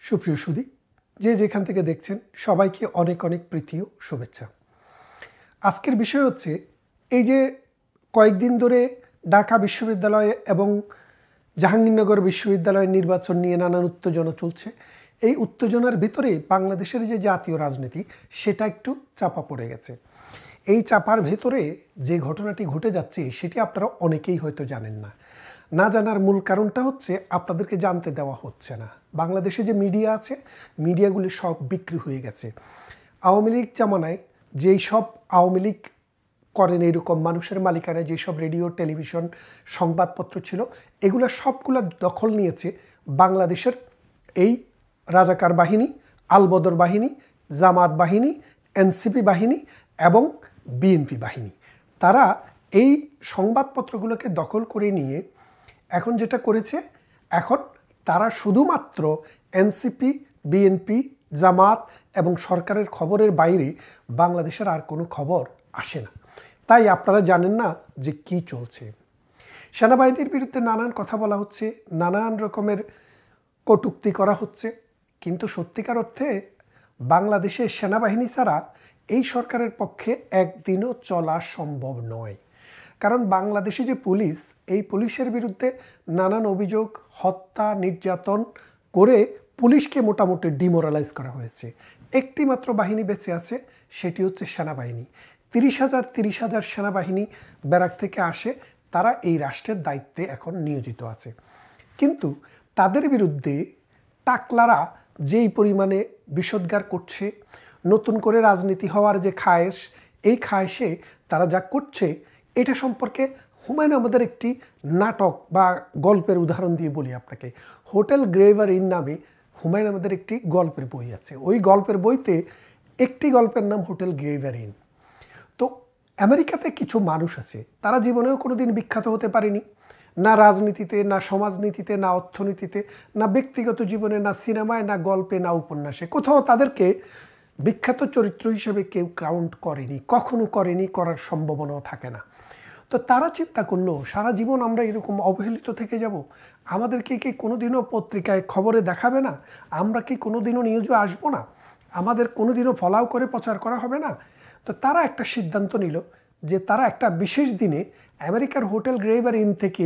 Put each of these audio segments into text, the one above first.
সুপ্রিয় সুধী, যে যেখান থেকে দেখছেন সবাইকে অনেক অনেক প্রীতি ও শুভেচ্ছা। আজকের বিষয় হচ্ছে এই যে কয়েকদিন ধরে ঢাকা বিশ্ববিদ্যালয় এবং জাহাঙ্গীরনগর বিশ্ববিদ্যালয়ের নির্বাচন নিয়ে নানান উত্তেজনা চলছে। এই উত্তেজনার ভিতরে বাংলাদেশের যে জাতীয় রাজনীতি সেটা একটু চাপা পড়ে গেছে। এই চাপার ভেতরে যে ঘটনাটি ঘটে যাচ্ছে সেটি আপনারা অনেকেই হয়তো জানেন না। না জানার মূল কারণটা হচ্ছে আপনাদেরকে জানতে দেওয়া হচ্ছে না। বাংলাদেশে যে মিডিয়া আছে, মিডিয়াগুলি সব বিক্রি হয়ে গেছে। আওয়ামী লীগ জামানায় যেই সব আওয়ামী লীগ করেন এইরকম মানুষের মালিকানায় যেসব রেডিও, টেলিভিশন, সংবাদপত্র ছিল, এগুলো সবগুলো দখল নিয়েছে বাংলাদেশের এই রাজাকার বাহিনী, আলবদর বাহিনী, জামাত বাহিনী, এনসিপি বাহিনী এবং বিএনপি বাহিনী। তারা এই সংবাদপত্রগুলোকে দখল করে নিয়ে এখন যেটা করেছে, এখন তারা শুধুমাত্র এনসিপি, বিএনপি, জামাত এবং সরকারের খবরের বাইরে বাংলাদেশের আর কোনো খবর আসে না। তাই আপনারা জানেন না যে কি চলছে। সেনাবাহিনীর বিরুদ্ধে নানান কথা বলা হচ্ছে, নানান রকমের কটূক্তি করা হচ্ছে, কিন্তু সত্যিকার অর্থে বাংলাদেশের সেনাবাহিনী ছাড়া এই সরকারের পক্ষে একদিনও চলা সম্ভব নয়। কারণ বাংলাদেশে যে পুলিশ, এই পুলিশের বিরুদ্ধে নানান অভিযোগ, হত্যা, নির্যাতন করে পুলিশকে মোটামুটি ডিমোরালাইজ করা হয়েছে। একটি মাত্র বাহিনী বেঁচে আছে, সেটি হচ্ছে সেনাবাহিনী। 30,000 সেনাবাহিনী ব্যারাক থেকে আসে, তারা এই রাষ্ট্রের দায়িত্বে এখন নিয়োজিত আছে। কিন্তু তাদের বিরুদ্ধে টাকলারা যেই পরিমাণে বিষোদ্গার করছে, নতুন করে রাজনীতি হওয়ার যে খায়েশ, এই খায়েশে তারা যা করছে, এটা সম্পর্কে হুমায়ুন আহমেদের একটি নাটক বা গল্পের উদাহরণ দিয়ে বলি আপনাকে। হোটেল গ্রেভার ইন নামে হুমায়ুন আহমেদের একটি গল্পের বই আছে। ওই গল্পের বইতে একটি গল্পের নাম হোটেল গ্রেভার ইন। তো আমেরিকাতে কিছু মানুষ আছে, তারা জীবনেও কোনো দিন বিখ্যাত হতে পারেনি, না রাজনীতিতে, না সমাজনীতিতে, না অর্থনীতিতে, না ব্যক্তিগত জীবনে, না সিনেমায়, না গল্পে, না উপন্যাসে। কোথাও তাদেরকে বিখ্যাত চরিত্র হিসেবে কেউ কাউন্ট করেনি, কখনো করেনি, করার সম্ভাবনাও থাকে না। তো তারা চিন্তা করলো, সারা জীবন আমরা এরকম অবহেলিত থেকে যাব? আমাদেরকে কি কোনোদিনও পত্রিকায় খবরে দেখাবে না? আমরা কি কোনোদিনও নিউজে আসবো না? আমাদের কোনোদিনও ফলাও করে প্রচার করা হবে না? তো তারা একটা সিদ্ধান্ত নিল যে তারা একটা বিশেষ দিনে আমেরিকার হোটেল গ্রেভার ইন থেকে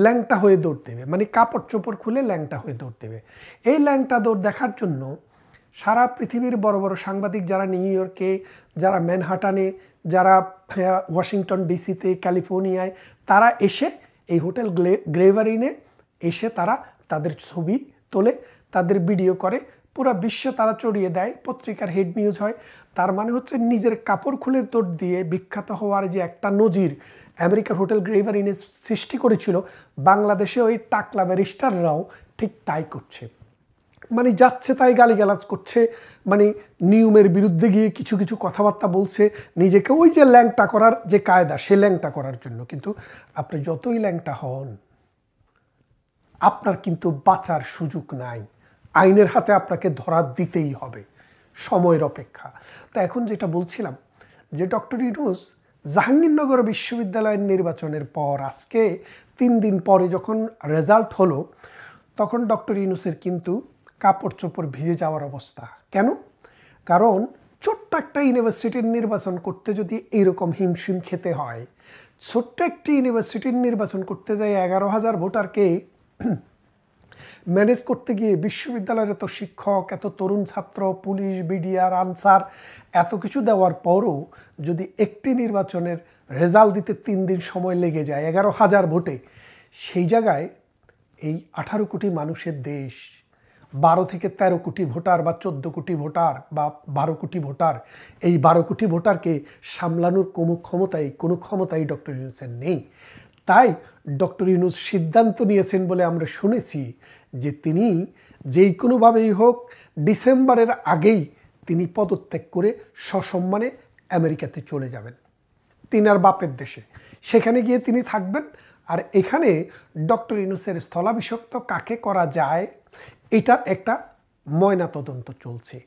ল্যাংটা হয়ে দৌড় দেবে, মানে কাপড় চোপড় খুলে ল্যাংটা হয়ে দৌড় দেবে। এই ল্যাংটা দৌড় দেখার জন্য সারা পৃথিবীর বড় বড় সাংবাদিক, যারা নিউ ইয়র্কে, যারা ম্যানহাটানে, যারা ওয়াশিংটন ডিসিতে, ক্যালিফোর্নিয়ায়, তারা এসে এই হোটেল গ্রেভার ইনে এসে তারা তাদের ছবি তোলে, তাদের ভিডিও করে, পুরো বিশ্বে তারা ছড়িয়ে দেয়, পত্রিকার হেড নিউজ হয়। তার মানে হচ্ছে নিজের কাপড় খুলে দৌড় দিয়ে বিখ্যাত হওয়ার যে একটা নজির আমেরিকার হোটেল গ্রেভার ইনে সৃষ্টি করেছিল, বাংলাদেশে ওই টাকলা ব্যারিস্টাররাও ঠিক তাই করছে। মানে যাচ্ছে তাই গালিগালাজ করছে, মানে নিয়মের বিরুদ্ধে গিয়ে কিছু কিছু কথাবার্তা বলছে, নিজেকে ওই যে ল্যাংটা করার যে কায়দা, সে ল্যাংটা করার জন্য। কিন্তু আপনি যতই ল্যাংটা হন, আপনার কিন্তু বাঁচার সুযোগ নাই। আইনের হাতে আপনাকে ধরা দিতেই হবে, সময়ের অপেক্ষা। তা এখন যেটা বলছিলাম, যে ডক্টর ইউনূস জাহাঙ্গীরনগর বিশ্ববিদ্যালয়ের নির্বাচনের পর আজকে 3 দিন পরে যখন রেজাল্ট হলো, তখন ডক্টর ইউনূসের কিন্তু কাপড় চোপড় ভিজে যাওয়ার অবস্থা। কেন? কারণ ছোট্ট একটা ইউনিভার্সিটির নির্বাচন করতে যদি এইরকম হিমশিম খেতে হয়, ছোট্ট একটি ইউনিভার্সিটির নির্বাচন করতে যায় 11,000 ভোটারকে ম্যানেজ করতে গিয়ে, বিশ্ববিদ্যালয়ের এত শিক্ষক, এত তরুণ ছাত্র, পুলিশ, বিডিআর, আনসার, এত কিছু দেওয়ার পরও যদি একটি নির্বাচনের রেজাল্ট দিতে 3 দিন সময় লেগে যায় 11,000 ভোটে, সেই জায়গায় এই 18 কোটি মানুষের দেশ, 12 থেকে 13 কোটি ভোটার বা 14 কোটি ভোটার বা 12 কোটি ভোটার, এই 12 কোটি ভোটারকে সামলানোর কোনো ক্ষমতাই ডক্টর ইউনূসের নেই। তাই ডক্টর ইউনূস সিদ্ধান্ত নিয়েছেন বলে আমরা শুনেছি যে তিনি যেই কোনোভাবেই হোক ডিসেম্বরের আগেই তিনি পদত্যাগ করে সসম্মানে আমেরিকাতে চলে যাবেন, তিনার বাপের দেশে। সেখানে গিয়ে তিনি থাকবেন। আর এখানে ডক্টর ইউনূসের স্থলাভিষিক্ত কাকে করা যায়, এটার একটা ময়নাতদন্ত চলছে।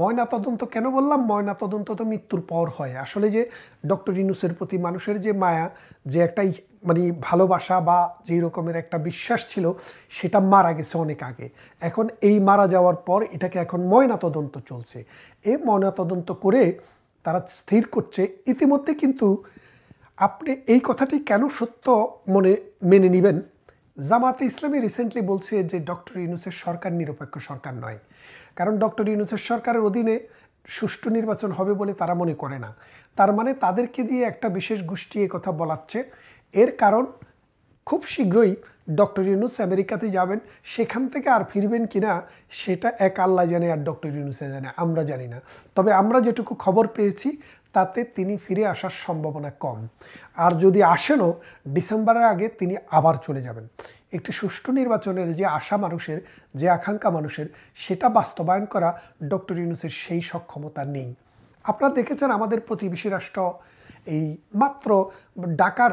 ময়নাতদন্ত কেন বললাম? ময়নাতদন্ত তো মৃত্যুর পর হয়। আসলে যে ডক্টর ইউনূসের প্রতি মানুষের যে মায়া, যে একটা মানে ভালোবাসা বা যেই রকমের একটা বিশ্বাস ছিল, সেটা মারা গেছে অনেক আগে। এখন এই মারা যাওয়ার পর এটাকে এখন ময়নাতদন্ত চলছে। এই ময়নাতদন্ত করে তারা স্থির করছে। ইতিমধ্যে কিন্তু আপনি এই কথাটি কেন সত্য মেনে নেবেন? জামাতে ইসলামী রিসেন্টলি বলছে যে ডক্টর ইউনূসের সরকার নিরপেক্ষ সরকার নয়, কারণ ডক্টর ইউনূসের সরকারের অধীনে সুষ্ঠু নির্বাচন হবে বলে তারা মনে করে না। তার মানে তাদেরকে দিয়ে একটা বিশেষ গোষ্ঠী এ কথা বলাচ্ছে। এর কারণ খুব শীঘ্রই ডক্টর ইউনূস আমেরিকাতে যাবেন, সেখান থেকে আর ফিরবেন কিনা সেটা এক আল্লাহ জানে আর ডক্টর ইউনূসে জানে, আমরা জানি না। তবে আমরা যেটুকু খবর পেয়েছি তাতে তিনি ফিরে আসার সম্ভাবনা কম। আর যদি আসেনও, ডিসেম্বরের আগে তিনি আবার চলে যাবেন। একটি সুষ্ঠু নির্বাচনের যে আশা মানুষের, যে আকাঙ্ক্ষা মানুষের, সেটা বাস্তবায়ন করা ডক্টর ইউনূসের সেই সক্ষমতা নেই। আপনারা দেখেছেন আমাদের প্রতিবেশী রাষ্ট্র এই মাত্র ঢাকার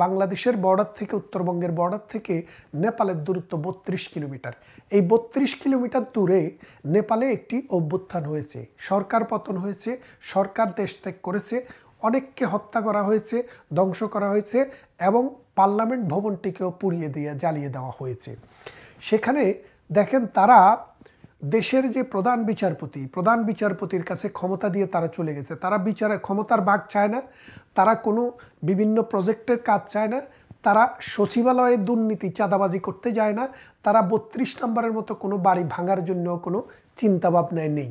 বাংলাদেশের বর্ডার থেকে, উত্তরবঙ্গের বর্ডার থেকে নেপালের দূরত্ব 32 কিলোমিটার। এই 32 কিলোমিটার দূরে নেপালে একটি অভ্যুত্থান হয়েছে, সরকার পতন হয়েছে, সরকার দেশ ত্যাগ করেছে, অনেককে হত্যা করা হয়েছে, ধ্বংস করা হয়েছে এবং পার্লামেন্ট ভবনটিকেও পুড়িয়ে দিয়ে জ্বালিয়ে দেওয়া হয়েছে। সেখানে দেখেন তারা দেশের যে প্রধান বিচারপতির কাছে ক্ষমতা দিয়ে তারা চলে গেছে। তারা বিচারের ক্ষমতার ভাগ চায় না, তারা কোনো বিভিন্ন প্রজেক্টের কাজ চায় না, তারা সচিবালয়ে দুর্নীতি চাঁদাবাজি করতে যায় না, তারা 32 নম্বরের মতো কোনো বাড়ি ভাঙার জন্য কোনো চিন্তাভাবনায় নেই।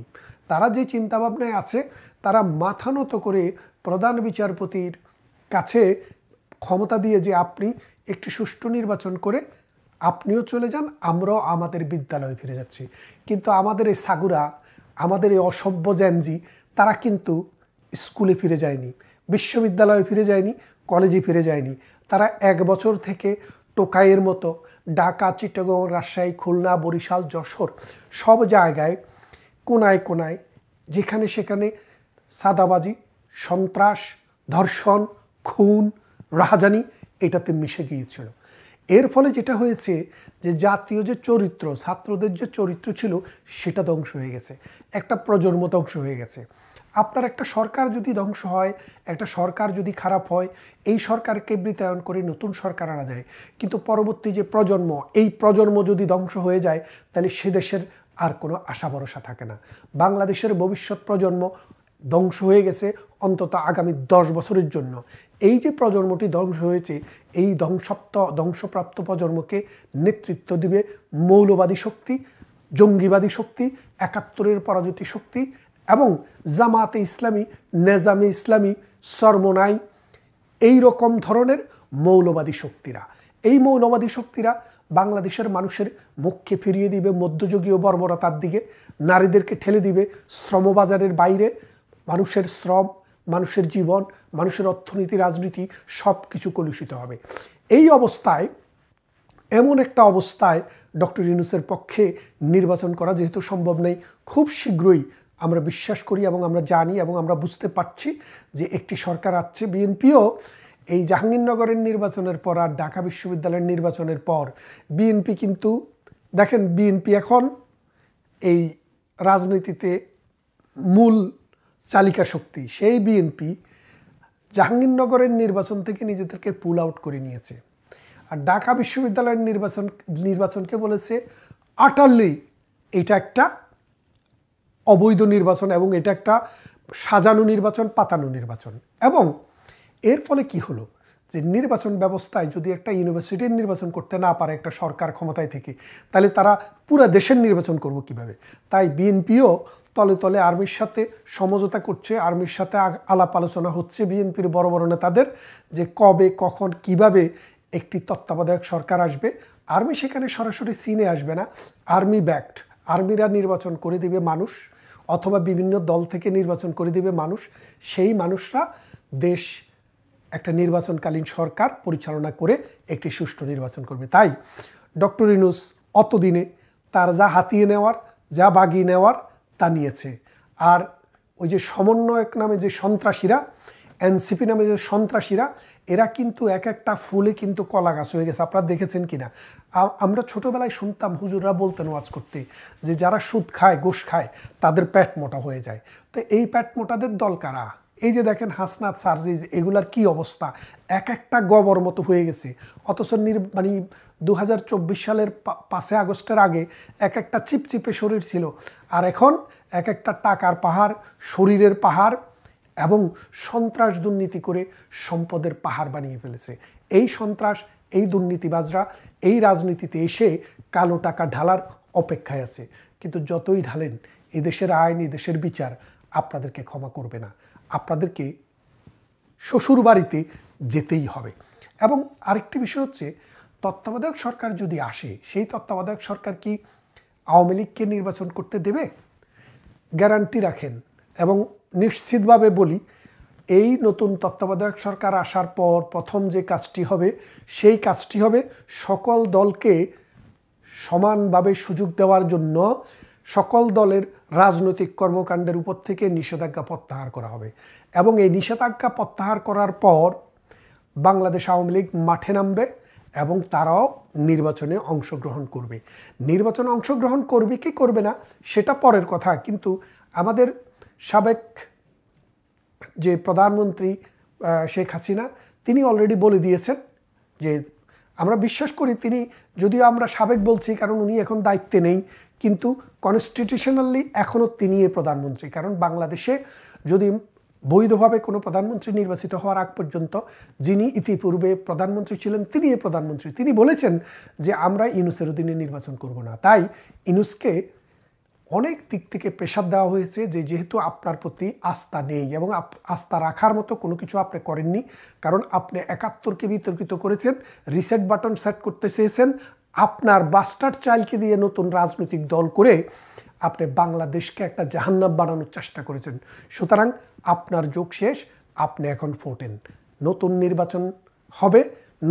তারা যে চিন্তাভাবনায় আছে, তারা মাথা নত করে প্রধান বিচারপতির কাছে ক্ষমতা দিয়ে যে আপনি একটি সুষ্ঠু নির্বাচন করে আপনিও চলে যান, আমরাও আমাদের বিদ্যালয়ে ফিরে যাচ্ছি। কিন্তু আমাদের এই সাগুরা, আমাদের এই অসভ্য জ্যানজি, তারা কিন্তু স্কুলে ফিরে যায়নি, বিশ্ববিদ্যালয়ে ফিরে যায়নি, কলেজে ফিরে যায়নি। তারা 1 বছর থেকে টোকাইয়ের মতো ঢাকা, চিটাগং, রাজশাহী, খুলনা, বরিশাল, যশোর সব জায়গায় কোনায় কোনায় যেখানে সেখানে সাদাবাজি, সন্ত্রাস, ধর্ষণ, খুন, রাহাজানি এটাতে মিশে গিয়েছিল। এর ফলে যেটা হয়েছে যে জাতীয় যে চরিত্র, ছাত্রদের যে চরিত্র ছিল, সেটা ধ্বংস হয়ে গেছে, একটা প্রজন্ম ধ্বংস হয়ে গেছে। আপনার একটা সরকার যদি ধ্বংস হয়, একটা সরকার যদি খারাপ হয়, এই সরকারকে বৃতায়ন করে নতুন সরকার আনা যায়, কিন্তু পরবর্তী যে প্রজন্ম, এই প্রজন্ম যদি ধ্বংস হয়ে যায়, তাহলে সে দেশের আর কোনো আশা ভরসা থাকে না। বাংলাদেশের ভবিষ্যৎ প্রজন্ম ধ্বংস হয়ে গেছে অন্তত আগামী 10 বছরের জন্য। এই যে প্রজন্মটি ধ্বংস হয়েছে, এই ধ্বংসপ্রাপ্ত প্রজন্মকে নেতৃত্ব দিবে মৌলবাদী শক্তি, জঙ্গিবাদী শক্তি, 71-এর পরাজিত শক্তি এবং জামাতে ইসলামী, নেজামে ইসলামী, সরমনাই, এই রকম ধরনের মৌলবাদী শক্তিরা। এই মৌলবাদী শক্তিরা বাংলাদেশের মানুষের মুখকে ফিরিয়ে দিবে মধ্যযুগীয় বর্বরতার দিকে, নারীদেরকে ঠেলে দিবে শ্রমবাজারের বাইরে। মানুষের শ্রম, মানুষের জীবন, মানুষের অর্থনীতি, রাজনীতি সব কিছু কলুষিত হবে। এই অবস্থায়, এমন একটা অবস্থায় ডক্টর ইউনূসের পক্ষে নির্বাচন করা যেহেতু সম্ভব নেই, খুব শীঘ্রই আমরা বিশ্বাস করি এবং আমরা জানি এবং আমরা বুঝতে পারছি যে একটি সরকার আসছে। বিএনপিও এই জাহাঙ্গীরনগরের নির্বাচনের পর আর ঢাকা বিশ্ববিদ্যালয়ের নির্বাচনের পর বিএনপি কিন্তু দেখেন, বিএনপি এখন এই রাজনীতিতে মূল চালিকা শক্তি। সেই বিএনপি জাহাঙ্গীরনগরের নির্বাচন থেকে নিজেদেরকে পুল আউট করে নিয়েছে, আর ঢাকা বিশ্ববিদ্যালয়ের নির্বাচনকে বলেছে আটারলি এটা একটা অবৈধ নির্বাচন এবং এটা একটা সাজানো নির্বাচন, পাতানো নির্বাচন। এবং এর ফলে কি হলো যে নির্বাচন ব্যবস্থায় যদি একটা ইউনিভার্সিটির নির্বাচন করতে না পারে একটা সরকার ক্ষমতায় থেকে, তাহলে তারা পুরো দেশের নির্বাচন করব কিভাবে? তাই বিএনপিও তলে তলে আর্মির সাথে সমঝোতা করছে, আর্মির সাথে আলাপ আলোচনা হচ্ছে বিএনপির বড় বড় নেতাদের, যে কবে, কখন, কিভাবে একটি তত্ত্বাবধায়ক সরকার আসবে। আর্মি সেখানে সরাসরি সিনে আসবে না, আর্মি ব্যাকড, আর্মিরা নির্বাচন করে দিবে মানুষ, অথবা বিভিন্ন দল থেকে নির্বাচন করে দিবে মানুষ। সেই মানুষরা দেশ একটা নির্বাচনকালীন সরকার পরিচালনা করে একটি সুষ্ঠু নির্বাচন করবে। তাই ডক্টর ইউনূস অতদিনে তার যা হাতিয়ে নেওয়ার, যা বাগিয়ে নেওয়ার তা নিয়েছে। আর ওই যে সমন্বয়ক নামে যে সন্ত্রাসীরা, এনসিপি নামে যে সন্ত্রাসীরা, এরা কিন্তু এক একটা ফুলে কিন্তু কলা গাছ হয়ে গেছে। আপনারা দেখেছেন কিনা? আমরা ছোটবেলায় শুনতাম, হুজুররা বলতেন ওয়াজ করতে, যে যারা সুদ খায়, ঘুষ খায়, তাদের পেট মোটা হয়ে যায়। তো এই পেট মোটাদের দল কারা? এই যে দেখেন হাসনাত, সার্জিজ, এগুলার কি অবস্থা, এক একটা গবর মতো হয়ে গেছে। অথচ মানে 2024 সালের 5 আগস্টের আগে এক একটা চিপচিপে শরীর ছিল, আর এখন এক একটা টাকার পাহাড়, শরীরের পাহাড়, এবং সন্ত্রাস দুর্নীতি করে সম্পদের পাহাড় বানিয়ে ফেলেছে। এই সন্ত্রাস, এই দুর্নীতিবাজরা এই রাজনীতিতে এসে কালো টাকা ঢালার অপেক্ষায় আছে। কিন্তু যতই ঢালেন, এই দেশের আইন, এই দেশের বিচার আপনাদেরকে ক্ষমা করবে না। আপনাদেরকে শ্বশুর বাড়িতে যেতেই হবে। এবং আরেকটি বিষয় হচ্ছে, তত্ত্বাবধায়ক সরকার যদি আসে, সেই তত্ত্বাবধায়ক সরকার কি আওয়ামী লীগকে নির্বাচন করতে দেবে? গ্যারান্টি রাখেন। এবং নিশ্চিতভাবে বলি, এই নতুন তত্ত্বাবধায়ক সরকার আসার পর প্রথম যে কাজটি হবে, সেই কাজটি হবে সকল দলকে সমানভাবে সুযোগ দেওয়ার জন্য সকল দলের রাজনৈতিক কর্মকাণ্ডের উপর থেকে নিষেধাজ্ঞা প্রত্যাহার করা হবে। এবং এই নিষেধাজ্ঞা প্রত্যাহার করার পর বাংলাদেশ আওয়ামী লীগ মাঠে নামবে এবং তারাও নির্বাচনে অংশগ্রহণ করবে। নির্বাচনে অংশগ্রহণ করবে কি করবে না সেটা পরের কথা, কিন্তু আমাদের সাবেক যে প্রধানমন্ত্রী শেখ হাসিনা, তিনি অলরেডি বলে দিয়েছেন যে, আমরা বিশ্বাস করি তিনি, যদিও আমরা সাবেক বলছি কারণ উনি এখন দায়িত্বে নেই, কিন্তু কনস্টিটিউশনালি এখনও তিনি প্রধানমন্ত্রী। কারণ বাংলাদেশে যদি বৈধভাবে কোনো প্রধানমন্ত্রী নির্বাচিত হওয়ার আগ পর্যন্ত যিনি ইতিপূর্বে প্রধানমন্ত্রী ছিলেন, তিনি প্রধানমন্ত্রী। তিনি বলেছেন যে আমরা ইউনূসের অধীনে নির্বাচন করব না। তাই ইউনূসকে অনেক দিক থেকে প্রেশার দেওয়া হয়েছে যে যেহেতু আপনার প্রতি আস্থা নেই এবং আস্থা রাখার মতো কোনো কিছু আপনি করেননি, কারণ আপনি 71কে বিতর্কিত করেছেন, রিসেট বাটন সেট করতে চেয়েছেন, আপনার বাস্টার্ড চাইল্ডকে দিয়ে নতুন রাজনৈতিক দল করে আপনি বাংলাদেশকে একটা জাহান্নাম বানানোর চেষ্টা করেছেন। সুতরাং আপনার যোগ শেষ, আপনি এখন ফোটেন। নতুন নির্বাচন হবে,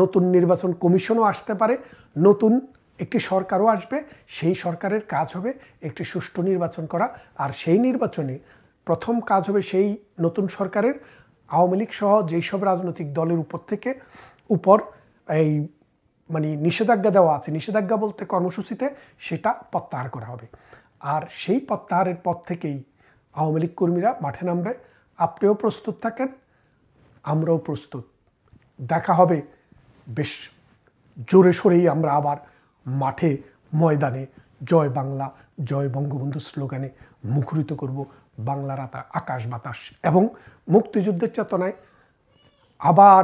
নতুন নির্বাচন কমিশনও আসতে পারে, নতুন একটি সরকারও আসবে। সেই সরকারের কাজ হবে একটি সুষ্ঠু নির্বাচন করা, আর সেই নির্বাচনে প্রথম কাজ হবে সেই নতুন সরকারের আওয়ামী লীগ সহ যেই সব রাজনৈতিক দলের উপর এই মানে নিষেধাজ্ঞা দেওয়া আছে, নিষেধাজ্ঞা বলতে কর্মসূচিতে, সেটা প্রত্যাহার করা হবে। আর সেই প্রত্যাহারের পর থেকেই আওয়ামী লীগ কর্মীরা মাঠে নামবে। আপনিও প্রস্তুত থাকেন, আমরাও প্রস্তুত। দেখা হবে বেশ জোরে সোরেই আমরা আবার মাঠে ময়দানে জয় বাংলা, জয় বঙ্গবন্ধু স্লোগানে মুখরিত করব বাংলার আকাশ বাতাস, এবং মুক্তিযুদ্ধের চেতনায় আবার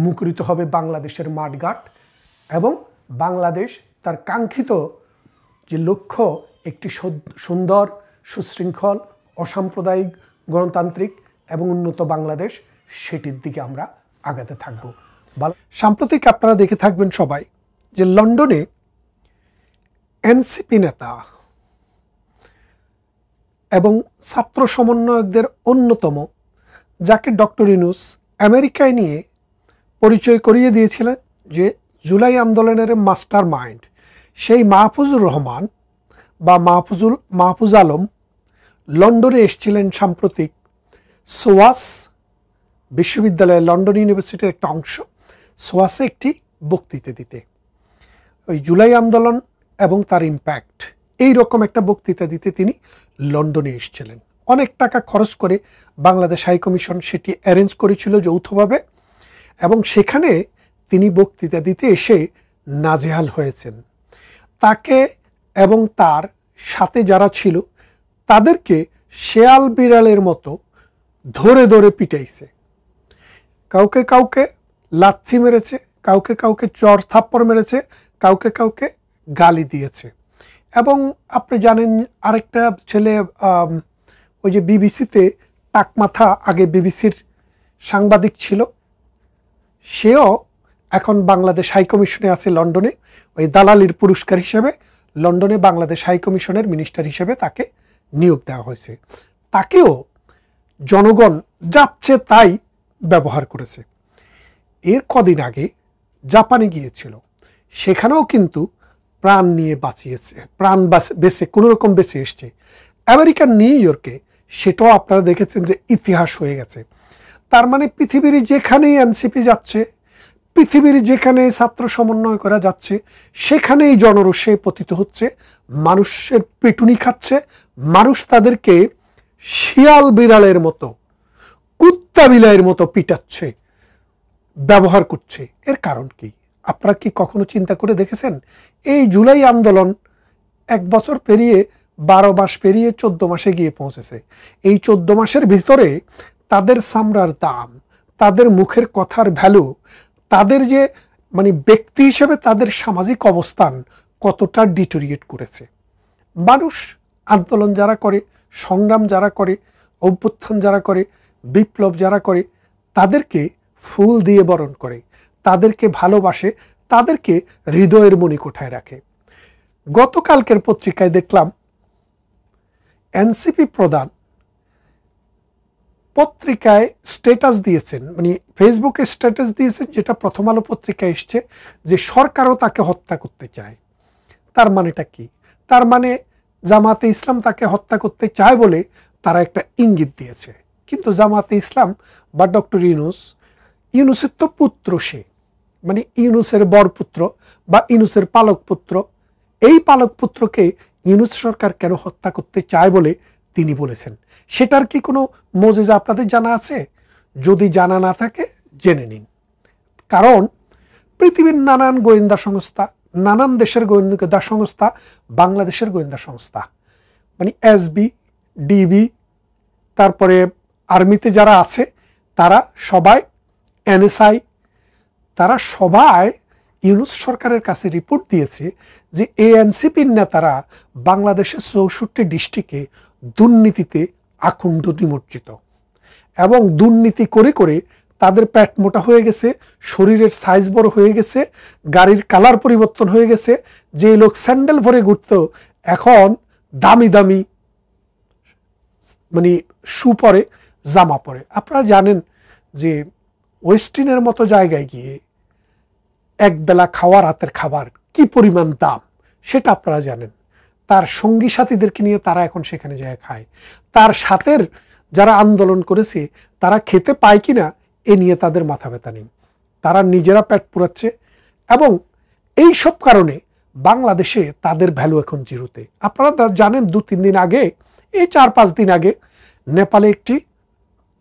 মুখরিত হবে বাংলাদেশের মাঠঘাট, এবং বাংলাদেশ তার কাঙ্ক্ষিত যে লক্ষ্য, একটি সুন্দর, সুশৃঙ্খল, অসাম্প্রদায়িক, গণতান্ত্রিক এবং উন্নত বাংলাদেশ, সেটির দিকে আমরা আগাতে থাকব। সাম্প্রতিক আপনারা দেখে থাকবেন সবাই যে লন্ডনে এনসিপি নেতা এবং ছাত্র সমন্বয়কদের অন্যতম, যাকে ডক্টর ইউনূস আমেরিকায় নিয়ে পরিচয় করিয়ে দিয়েছিলেন যে জুলাই আন্দোলনের মাস্টার মাইন্ড, সেই মাহফুজুর রহমান বা মাহফুজ আলম লন্ডনে এসেছিলেন সাম্প্রতিক সোয়াস বিশ্ববিদ্যালয়, লন্ডন ইউনিভার্সিটির একটা অংশ, সোয়াসে একটি বক্তৃতা দিতে। ওই জুলাই আন্দোলন এবং তার ইম্প্যাক্ট, এই রকম একটা বক্তৃতা দিতে তিনি লন্ডনে এসেছিলেন। অনেক টাকা খরচ করে বাংলাদেশ হাইকমিশন সেটি অ্যারেঞ্জ করেছিল যৌথভাবে, এবং সেখানে তিনি বক্তৃতা দিতে এসে নাজেহাল হয়েছেন। তাকে এবং তার সাথে যারা ছিল তাদেরকে শেয়াল বিড়ালের মতো ধরে ধরে পিটাইছে। কাউকে কাউকে লাথি মেরেছে, কাউকে কাউকে চর থাপ্পড় মেরেছে, কাউকে কাউকে গালি দিয়েছে। এবং আপনি জানেন আরেকটা ছেলে, ওই যে বিবিসিতে টাকমাথা, আগে বিবিসির সাংবাদিক ছিল, সেও এখন বাংলাদেশ হাইকমিশনে আছে লন্ডনে। ওই দালালির পুরস্কার হিসেবে লন্ডনে বাংলাদেশ হাইকমিশনের মিনিস্টার হিসেবে তাকে নিয়োগ দেওয়া হয়েছে। তাকেও জনগণ যাচ্ছে তাই ব্যবহার করেছে। এর কদিন আগে জাপানে গিয়েছিল, সেখানেও কিন্তু প্রাণ নিয়ে বাঁচিয়েছে, প্রাণ বেঁচে কোনোরকম বেঁচে এসছে। আমেরিকার নিউ ইয়র্কে সেটাও আপনারা দেখেছেন যে ইতিহাস হয়ে গেছে। তার মানে পৃথিবীর যেখানেই এনসিপি যাচ্ছে, পৃথিবীর যেখানে ছাত্র সমন্বয় করা যাচ্ছে, সেখানেই জনরোষে পতিত হচ্ছে, মানুষের পেটুনি খাচ্ছে, মানুষ তাদেরকে শিয়াল বিড়ালের মতো, কুত্তা বিলাইয়ের মতো পিটাচ্ছে, ব্যবহার করছে। এর কারণ কি আপনারা কি কখনো চিন্তা করে দেখেছেন? এই জুলাই আন্দোলন 1 বছর পেরিয়ে 12 মাস পেরিয়ে 14 মাসে গিয়ে পৌঁছেছে। এই 14 মাসের ভিতরে তাদের চামড়ার দাম, তাদের মুখের কথার ভ্যালু, তাদের যে মানে ব্যক্তি হিসেবে তাদের সামাজিক অবস্থান কতটা ডিটোরিয়েট করেছে। মানুষ আন্দোলন যারা করে, সংগ্রাম যারা করে, অভ্যুত্থান যারা করে, বিপ্লব যারা করে, তাদেরকে ফুল দিয়ে বরণ করে, তাদেরকে ভালোবাসে, তাদেরকে হৃদয়ের মণিকোঠায় রাখে। গতকালকের পত্রিকায় দেখলাম এনসিপি প্রধান পত্রিকায় স্ট্যাটাস দিয়েছেন, মানে ফেসবুকে স্ট্যাটাস দিয়েছেন, যেটা প্রথম আলো পত্রিকায় এসছে যে সরকারও তাকে হত্যা করতে চায়। তার মানেটা কি? তার মানে জামাতে ইসলাম তাকে হত্যা করতে চায় বলে তারা একটা ইঙ্গিত দিয়েছে। কিন্তু জামাতে ইসলাম বা ডক্টর ইউনূসের তো পুত্র, সে মানে ইউনূসের বরপুত্র বা ইউনূসের পালক পুত্র। এই পালক পুত্রকে ইউনূস সরকার কেন হত্যা করতে চায় বলে তিনি বলেছেন, সেটার কি কোনো মজেজা আপনাদের জানা আছে? যদি জানা না থাকে জেনে নিন। কারণ পৃথিবীর নানান গোয়েন্দা সংস্থা, নানান দেশের গোয়েন্দা সংস্থা, বাংলাদেশের গোয়েন্দা সংস্থা, মানে এসবি, ডিবি, তারপরে আর্মিতে যারা আছে তারা সবাই, এনএসআই, তারা সবাই ইউনূস সরকারের কাছে রিপোর্ট দিয়েছে যে এএনসিপির নেতারা বাংলাদেশের 64 ডিস্ট্রিক্টে দুর্নীতিতে আকুণ্ঠ নিমজ্জিত, এবং দুর্নীতি করে করে তাদের পেট মোটা হয়ে গেছে, শরীরের সাইজ বড় হয়ে গেছে, গাড়ির কালার পরিবর্তন হয়ে গেছে। যে লোক স্যান্ডেল ভরে ঘুরত এখন দামি দামি মানে শু পরে, জামা পরে। আপনারা জানেন যে ওয়েস্টিনের মতো জায়গায় গিয়ে একবেলা খাওয়া, রাতের খাবার কি পরিমাণ দাম সেটা আপনারা জানেন। তার সঙ্গী সাথীদেরকে নিয়ে তারা এখন সেখানে যায় খায়। তার সাথের যারা আন্দোলন করেছে তারা খেতে পায় কিনা এ নিয়ে তাদের মাথা ব্যথা নেই, তারা নিজেরা পেট পুরাচ্ছে। এবং এই সব কারণে বাংলাদেশে তাদের ভ্যালু এখন জিরোতে। আপনারা জানেন 2-3 দিন আগে, এই 4-5 দিন আগে নেপালে একটি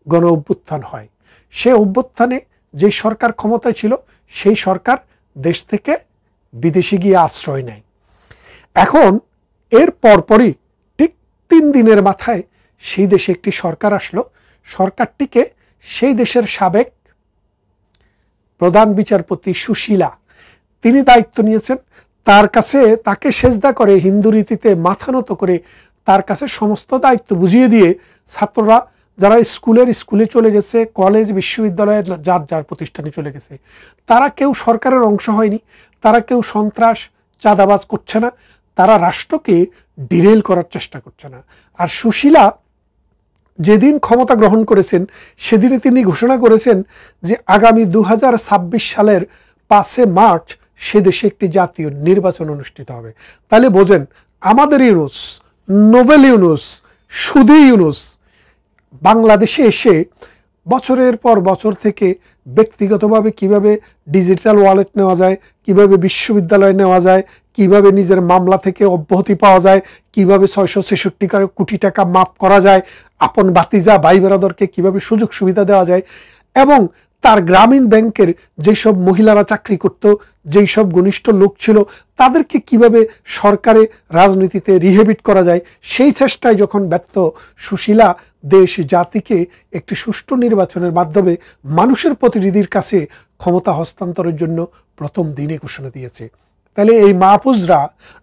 গণ অভ্যুত্থান হয়। সে অভ্যুত্থানে যে সরকার ক্ষমতায় ছিল সেই সরকার দেশ থেকে বিদেশে গিয়ে আশ্রয় নেয়। এখন এর পরপরই ঠিক 3 দিনের মাথায় সেই দেশে একটি সরকার আসলো। সরকারটিকে সেই দেশের সাবেক প্রধান বিচারপতি সুশীলা তিনি দায়িত্ব নিয়েছেন। তার কাছে তাকে সেজদা করে, হিন্দু রীতিতে মাথা নত করে তার কাছে সমস্ত দায়িত্ব বুঝিয়ে দিয়ে ছাত্ররা যারা স্কুলে চলে গেছে, কলেজ বিশ্ববিদ্যালয়ের যার যার প্রতিষ্ঠানে চলে গেছে, তারা কেউ সরকারের অংশ হয়নি, তারা কেউ সন্ত্রাস চাঁদাবাজ করছে না, তারা রাষ্ট্রকে ডিরেল করার চেষ্টা করছে না। আর সুশীলা যেদিন ক্ষমতা গ্রহণ করেছেন সেদিনে তিনি ঘোষণা করেছেন যে আগামী 2026 সালের 5 মার্চ সে দেশে একটি জাতীয় নির্বাচন অনুষ্ঠিত হবে। তাহলে বোঝেন আমাদের ইউনূস, নোবেল ইউনূস, সুদী ইউনূস বাংলাদেশে এসে বছরের পর বছর থেকে ব্যক্তিগতভাবে কিভাবে ডিজিটাল ওয়ালেট নেওয়া যায়, কিভাবে বিশ্ববিদ্যালয় নেওয়া যায়, কিভাবে নিজের মামলা থেকে অব্যাহতি পাওয়া যায়, কিভাবে 666 কোটি টাকা মাফ করা যায়, আপন ভাতিজা ভাই বেরাদরকে কিভাবে সুযোগ সুবিধা দেওয়া যায়, এবং তার গ্রামীণ ব্যাংকের যেসব মহিলারা চাকরি করত, যেই সব ঘনিষ্ঠ লোক ছিল তাদেরকে কিভাবে সরকারে রাজনীতিতে রিহেবিট করা যায়, সেই চেষ্টায় যখন ব্যর্থ সুশীলা দেশ জাতিকে একটি সুষ্ঠু নির্বাচনের মাধ্যমে মানুষের প্রতিনিধির কাছে ক্ষমতা হস্তান্তরের জন্য প্রথম দিনে ঘোষণা দিয়েছে। তাহলে এই মাহফুজরা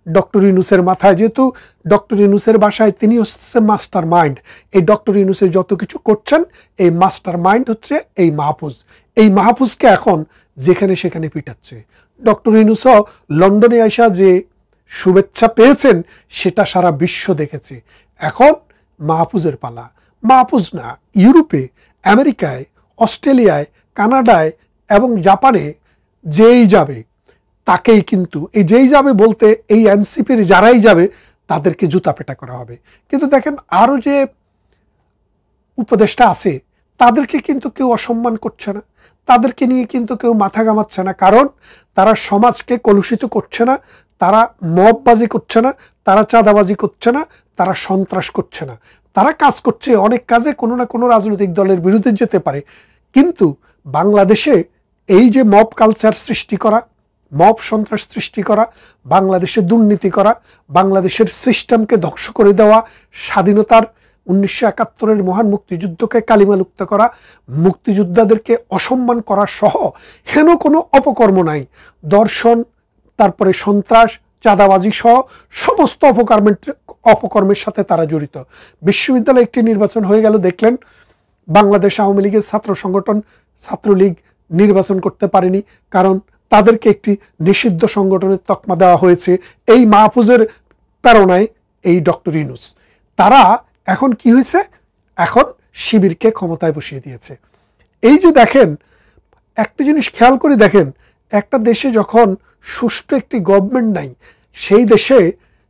ডক্টর ইউনূসের মাথায়, যেহেতু ডক্টর ইউনূসের বাসায় তিনি হচ্ছে মাস্টার মাইন্ড, এই ডক্টর ইউনূসের যত কিছু করছেন এই মাস্টার মাইন্ড হচ্ছে এই মাহফুজ। এই মাহফুজকে এখন যেখানে সেখানে পিটাচ্ছে। ডক্টর ইউনূসও লন্ডনে আসা যে শুভেচ্ছা পেয়েছেন সেটা সারা বিশ্ব দেখেছে। এখন মাহফুজের পালা। মাহফুজ না, ইউরোপে, আমেরিকায়, অস্ট্রেলিয়ায়, কানাডায় এবং জাপানে যেই যাবে তাকেই কিন্তু, এই যেই যাবে বলতে এই এনসিপির যারাই যাবে তাদেরকে জুতা পেটা করা হবে। কিন্তু দেখেন আরও যে উপদেষ্টা আছে তাদেরকে কিন্তু কেউ অসম্মান করছে না, তাদেরকে নিয়ে কিন্তু কেউ মাথা ঘামাচ্ছে না, কারণ তারা সমাজকে কলুষিত করছে না, তারা মববাজি করছে না, তারা চাঁদাবাজি করছে না, তারা সন্ত্রাস করছে না। তারা কাজ করছে, অনেক কাজে কোনো না কোনো রাজনৈতিক দলের বিরুদ্ধে যেতে পারে, কিন্তু বাংলাদেশে এই যে মব কালচার সৃষ্টি করা, মব সন্ত্রাস সৃষ্টি করা, বাংলাদেশে দুর্নীতি করা, বাংলাদেশের সিস্টেমকে ধ্বংস করে দেওয়া, স্বাধীনতার 1971-এর মহান মুক্তিযুদ্ধকে কালিমালুপ্ত করা, মুক্তিযোদ্ধাদেরকে অসম্মান করা সহ হেন কোনো অপকর্ম নাই। দর্শন, তারপরে সন্ত্রাস, চাঁদাবাজি সহ সমস্ত অপকর্মের সাথে তারা জড়িত। বিশ্ববিদ্যালয়ে একটি নির্বাচন হয়ে গেল, দেখলেন বাংলাদেশ আওয়ামী লীগের ছাত্র সংগঠন ছাত্রলীগ নির্বাচন করতে পারেনি, কারণ তাদেরকে একটি নিষিদ্ধ সংগঠনের তকমা দেওয়া হয়েছে এই মাহফুজের প্রেরণায়, এই ডক্টর ইউনূস। তারা এখন কি হয়েছে, এখন শিবিরকে ক্ষমতায় বসিয়ে দিয়েছে। এই যে দেখেন, একটা জিনিস খেয়াল করে দেখেন, একটা দেশে যখন সুষ্ঠু একটি গভর্নমেন্ট নাই, সেই দেশে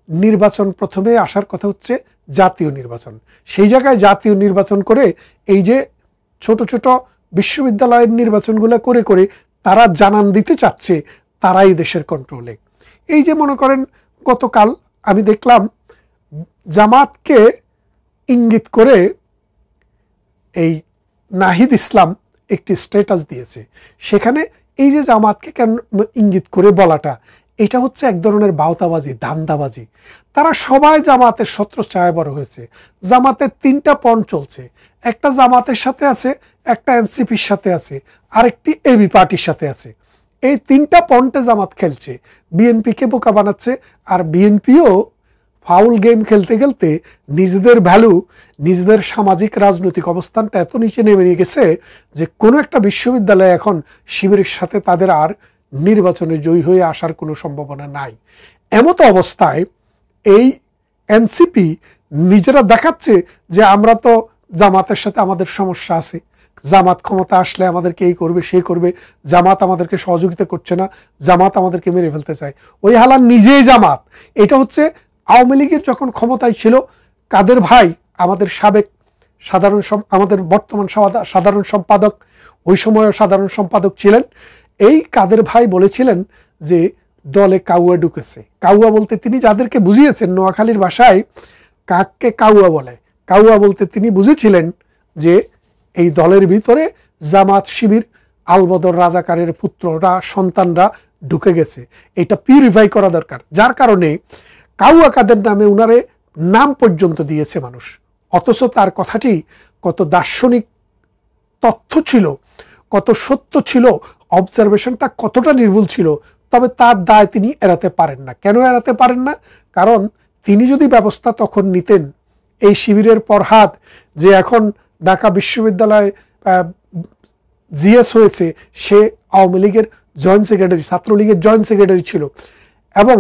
নির্বাচন প্রথমে আসার কথা হচ্ছে জাতীয় নির্বাচন। সেই জায়গায় জাতীয় নির্বাচন করে এই যে ছোট ছোট বিশ্ববিদ্যালয়ের নির্বাচনগুলো করে করে তারা জানান দিতে চাচ্ছে তারাই দেশের কন্ট্রোলে। এই যে মনে করেন গতকাল আমি দেখলাম জামাতকে ইঙ্গিত করে এই নাহিদ ইসলাম একটি স্ট্যাটাস দিয়েছে, সেখানে এই যে জামাতকে কেন ইঙ্গিত করে বলাটা, এটা হচ্ছে এক ধরনের বাউতাবাজি, ধান্দাবাজি। তারা সবাই জামাতের ছত্রছায়ায় বড় হয়েছে। জামাতের 3টা পণ চলছে, একটা জামাতের সাথে আছে, একটা এনসিপির সাথে আছে, আরেকটি এবি পার্টির সাথে আছে। এই 3টা পণে জামাত খেলছে, বিএনপিকে বোকা বানাচ্ছে। আর বিএনপিও ফাউল গেম খেলতে খেলতে নিজেদের ভ্যালু, নিজেদের সামাজিক রাজনৈতিক অবস্থানটা এত নিচে নেমে নিয়ে গেছে যে কোনো একটা বিশ্ববিদ্যালয়ে এখন শিবিরের সাথে তাদের আর নির্বাচনে জয়ী হয়ে আসার কোনো সম্ভাবনা নাই। এমতো অবস্থায় এই এনসিপি নিজেরা দেখাচ্ছে যে আমরা তো জামাতের সাথে আমাদের সমস্যা আছে, জামাত ক্ষমতা আসলে আমাদেরকে এই করবে সেই করবে, জামাত আমাদেরকে সহযোগিতা করছে না, জামাত আমাদেরকে মেরে ফেলতে চায়। ওই হালান নিজেই জামাত। এটা হচ্ছে আওয়ামী লীগের যখন ক্ষমতায় ছিল কাদের ভাই, আমাদের সাবেক আমাদের বর্তমান সাধারণ সম্পাদক, ওই সময়ও সাধারণ সম্পাদক ছিলেন, এই কাদের ভাই বলেছিলেন যে দলে কাউয়া ঢুকেছে। কাউয়া বলতে তিনি যাদেরকে বুঝিয়েছেন, নোয়াখালীর ভাষায় কাককে কাউয়া বলে, কাউয়া বলতে তিনি বুঝেছিলেন যে এই দলের ভিতরে জামাত শিবির আলবদর রাজাকারের পুত্ররা, সন্তানরা ঢুকে গেছে। এটা পিউরিফাই করা দরকার, যার কারণে কাউয়া কাদের নামে উনারে নাম পর্যন্ত দিয়েছে মানুষ। অথচ তার কথাটি কত দার্শনিক তথ্য ছিল, কত সত্য ছিল, অবজারভেশনটা কতটা নির্ভুল ছিল, তবে তার দায় তিনি এড়াতে পারেন না। কেন এড়াতে পারেন না? কারণ তিনি যদি ব্যবস্থা তখন নিতেন, এই শিবিরের পরহাদ যে এখন ঢাকা বিশ্ববিদ্যালয় জিএস হয়েছে, সে আওয়ামী লীগের জয়েন্ট সেক্রেটারি, ছাত্রলীগের জয়েন্ট সেক্রেটারি ছিল। এবং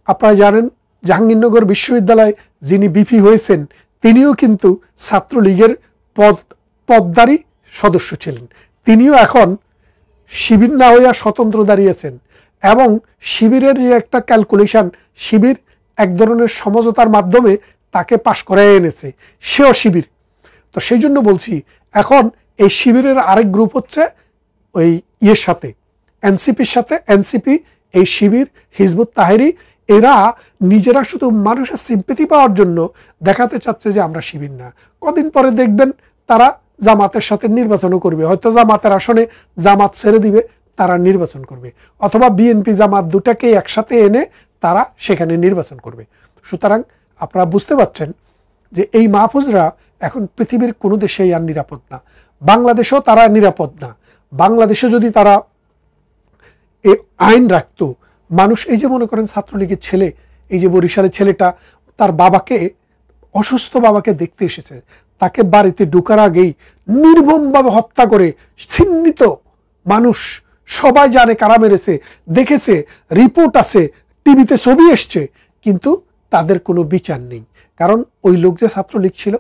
আপনারা জানেন জাহাঙ্গীরনগর বিশ্ববিদ্যালয় যিনি বিপি হয়েছেন, তিনিও কিন্তু ছাত্রলীগের পদধারী সদস্য ছিলেন। তিনিও এখন শিবির না হইয়া স্বতন্ত্র দাঁড়িয়েছেন। এবং শিবিরের যে একটা ক্যালকুলেশন, শিবির এক ধরনের সমঝোতার মাধ্যমে তাকে পাশ করে এনেছে, সেও শিবির। তো সেই জন্য বলছি, এখন এই শিবিরের আরেক গ্রুপ হচ্ছে ওই ইয়ের সাথে, এনসিপির সাথে। এনসিপি, এই শিবির, হিজবুত তাহরি, এরা নিজেরা শুধু মানুষের সিম্পেথি পাওয়ার জন্য দেখাতে চাচ্ছে যে আমরা শিবির না। কদিন পরে দেখবেন তারা জামাতের সাথে নির্বাচনও করবে, হয়তো জামাতের আসনে জামাত ছেড়ে দিবে, তারা নির্বাচন করবে, অথবা বিএনপি জামাত দুটাকে একসাথে এনে তারা সেখানে নির্বাচন করবে। সুতরাং আপনারা বুঝতে পারছেন যে এই মাহফুজরা এখন পৃথিবীর কোনো দেশেই আর নিরাপদ না, বাংলাদেশেও তারা নিরাপদ না। বাংলাদেশে যদি তারা এই আইন রাখতো, মানুষ, এই যে মনে করেন ছাত্রলীগের ছেলে, এই যে বরিশালের ছেলেটা তার বাবাকে, অসুস্থ বাবাকে দেখতে এসেছে, তাকে বাড়িতে ঢোকার আগেই নির্মমভাবে হত্যা করে, ছিন্নিত মানুষ সবাই জানে কারা মেরেছে, দেখেছে, রিপোর্ট আছে, টিভিতে ছবি এসছে, কিন্তু তাদের কোনো বিচার নেই। কারণ ওই লোক যে ছাত্রলীগ ছিল।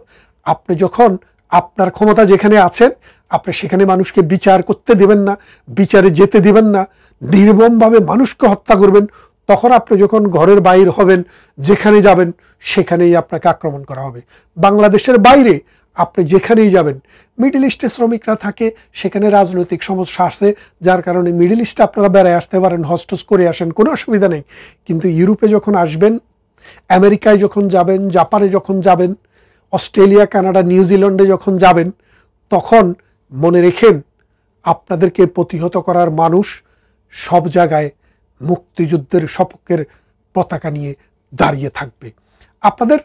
আপনি যখন আপনার ক্ষমতা যেখানে আছেন, আপনি সেখানে মানুষকে বিচার করতে দেবেন না, বিচারে যেতে দিবেন না, নির্মমভাবে মানুষকে হত্যা করবেন, তখন আপনি যখন ঘরের বাইরে হবেন, যেখানে যাবেন সেখানেই আপনাকে আক্রমণ করা হবে। বাংলাদেশের বাইরে আপনি যেখানেই যাবেন, মিডল ইস্টে শ্রমিকরা থাকে, সেখানে রাজনৈতিক সমস্যা আছে, যার কারণে মিডল ইস্টে আপনারা বেড়ায় আসতে পারেন, হস্টস করে আসেন, কোনো অসুবিধা নেই। কিন্তু ইউরোপে যখন আসবেন, আমেরিকায় যখন যাবেন, জাপানে যখন যাবেন, অস্ট্রেলিয়া, কানাডা, নিউজিল্যান্ডে যখন যাবেন, তখন মনে রেখেন আপনাদেরকে প্রতিহত করার মানুষ সব জায়গায় মুক্তিযুদ্ধের সপক্ষের পতাকা নিয়ে দাঁড়িয়ে থাকবে। আপনাদের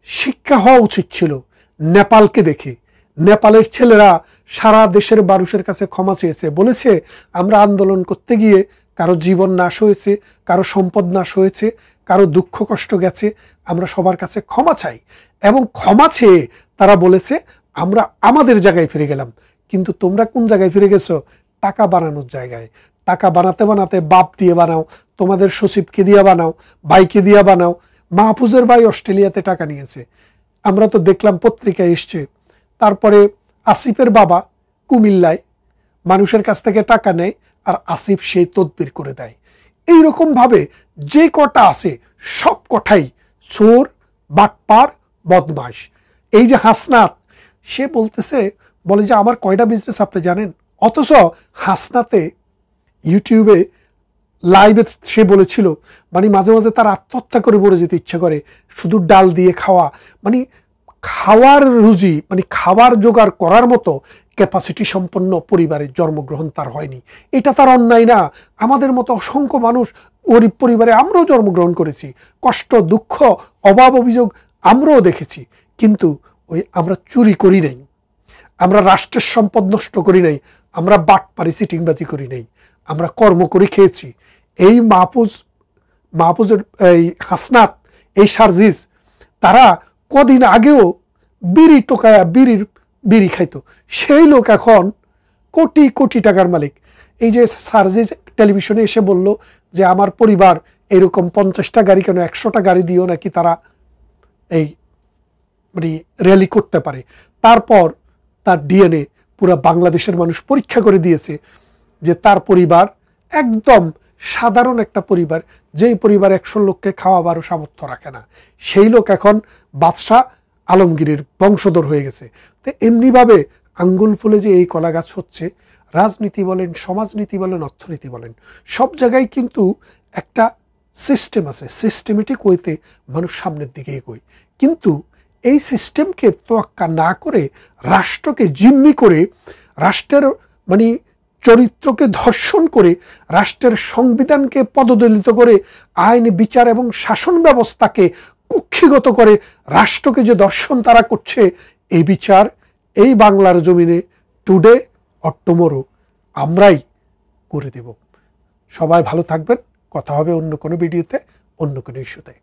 শিক্ষা হওয়া উচিত ছিল নেপালকে দেখে। নেপালের ছেলেরা সারা দেশের মানুষের কাছে ক্ষমা চেয়েছে, বলেছে আমরা আন্দোলন করতে গিয়ে কারো জীবন নাশ হয়েছে, কারো সম্পদ নাশ হয়েছে, কারো দুঃখ কষ্ট গেছে, আমরা সবার কাছে ক্ষমা চাই। এবং ক্ষমা চেয়ে তারা বলেছে আমরা আমাদের জায়গায় ফিরে গেলাম। কিন্তু তোমরা কোন জায়গায় ফিরে গেছো? টাকা বানানোর জায়গায়। টাকা বানাতে বানাতে বাপ দিয়ে বানাও, তোমাদের সচিবকে দিয়ে বানাও, ভাইকে দিয়ে বানাও। মাহফুজের ভাই অস্ট্রেলিয়াতে টাকা নিয়েছে, আমরা তো দেখলাম পত্রিকায় এসছে। তারপরে আসিফের বাবা কুমিল্লায় মানুষের কাছ থেকে টাকা নেয়, আর আসিফ সেই তদবির করে দেয়। এইরকমভাবে যে কটা আছে সব কটাই চোর, বাটপার, বদমাশ। এই যে হাসনাত, সে বলতেছে, বলে যে আমার কয়টা বিজনেস আপনি জানেন? অথচ হাসনাতে ইউটিউবে লাইভে সে বলেছিল মানে মাঝে মাঝে তার আত্মহত্যা করে মরে যেতে ইচ্ছে করে, শুধু ডাল দিয়ে খাওয়া, মানে খাওয়ার রুজি, মানে খাবার জোগাড় করার মতো ক্যাপাসিটি সম্পন্ন পরিবারে জন্মগ্রহণ তার হয়নি। এটা তার অন্যায় না। আমাদের মতো অসংখ্য মানুষ গরিব পরিবারে আমরাও জন্মগ্রহণ করেছি, কষ্ট, দুঃখ, অভাব, অভিযোগ আমরাও দেখেছি। কিন্তু ওই আমরা চুরি করি নাই, আমরা রাষ্ট্রের সম্পদ নষ্ট করি নাই, আমরা বাটপারি সিটিংবাজি করি নাই, আমরা কর্ম করে খেয়েছি। এই মাহফুজের এই হাসনাত, এই সার্জিস, তারা কদিন আগেও বিড়ি টোকায়া বিড়ি খাইতো, সেই লোক এখন কোটি কোটি টাকার মালিক। এই যে সার্জিস টেলিভিশনে এসে বলল যে আমার পরিবার এরকম 50টা গাড়ি, কেন 100টা গাড়ি দিয়েও নাকি তারা এই মানে র্যালি করতে পারে। তারপর তার ডিএনএ পুরো বাংলাদেশের মানুষ পরীক্ষা করে দিয়েছে যে তার পরিবার একদম সাধারণ একটা পরিবার, যেই পরিবার 100 লোককে খাওয়াবারও সামর্থ্য রাখে না, সেই লোক এখন বাদশাহ আলমগীরের বংশধর হয়ে গেছে। তো এমনিভাবে আঙ্গুল ফুলে যে এই কলা গাছ হচ্ছে, রাজনীতি বলেন, সমাজনীতি বলেন, অর্থনীতি বলেন, সব জায়গায় কিন্তু একটা সিস্টেম আছে, সিস্টেমেটিক ওয়েতে মানুষ সামনের দিকে এগোয়। কিন্তু এই সিস্টেমকে তোয়াক্কা না করে, রাষ্ট্রকে জিম্মি করে, রাষ্ট্রের মানে চরিত্রকে ধর্ষণ করে, রাষ্ট্রের সংবিধানকে পদদলিত করে, আইন, বিচার এবং শাসন ব্যবস্থাকে কুক্ষিগত করে রাষ্ট্রকে যে দর্শন তারা করছে, এই বিচার এই বাংলার জমিনে টুডে অর টুমরো আমরাই করে দেব। সবাই ভালো থাকবেন। কথা হবে অন্য কোনো ভিডিওতে, অন্য কোনো ইস্যুতে।